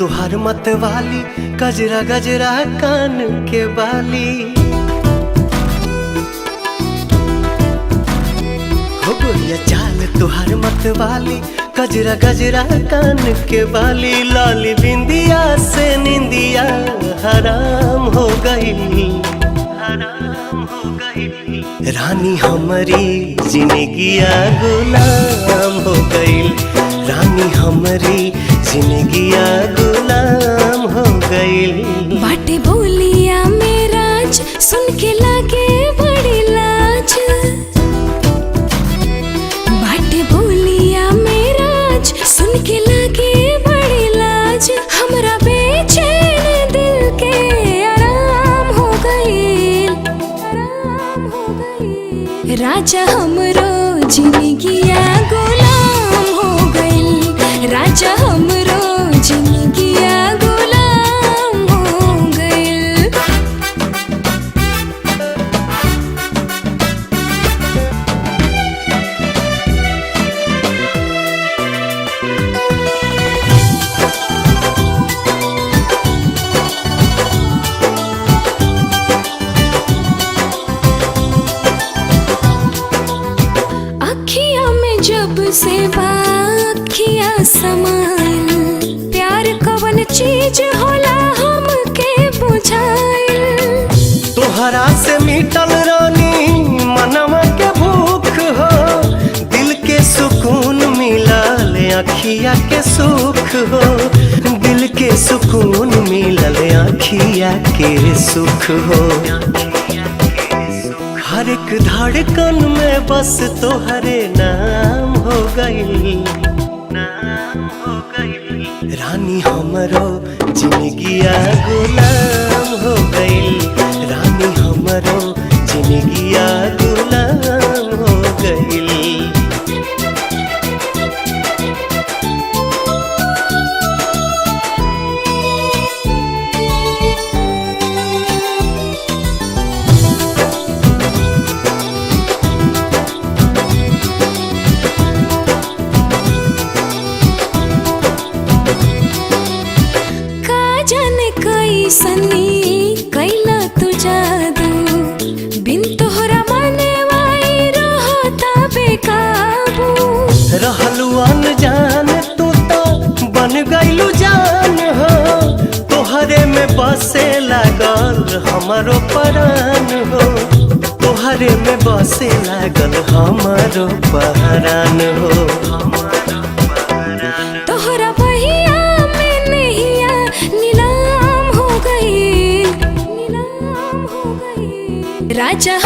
तुहार मत वाली, गजरा गजरा कान के बाली। हो गोरिया चाल तुहार मत वाली, गजरा गजरा कान के बाली। लाली बिंदिया से निंदिया हराम हो गई, हराम हो गई। रानी हमारी जिंदगिया गुलाम हो गई, रानी हमारी जिंदगिया गुलाम हो गई। बाटे बोलिया मेराज सुन के लागे बड़ी लाज, बाटे बोलिया मेराज सुन के लागे बड़ी लाज। हमरा बेचैन दिल के आराम हो गई, आराम हो गई। राजा हमरो जिंदगिया गुलाम हो गई, राजा हमरो जिंदगिया गुलाम हो गई। अखियां में जब से बाखिया समाइल, प्यार कवन चीज होला हमके बुझाइल। तोहरा से मिटल रानी मनवा के भूख हो, दिल के सुकून मिलल अखिया के सुख हो, दिल के सुकून मिलल अखिया के सुख हो। हर एक धड़कन में बस तोहरे नाम हो गई, नाम हो गई। रानी हमरो जिंदगिया गुलाम हो गई, रानी हमरो जिंदगिया गुलाम हो गई। सनी कैला तू जादू, बिन तोहरा माने वाई रहता बेकाबू। रहलू अनजान तू तो बन गईलू जान हो, तोहरे में बसे लागल हमारो परान हो, तोहरे में बसे लागल हमारो परान हो। तोहरा बहिया में नैया नीलाम हो गई, नीलाम हो गई। राजा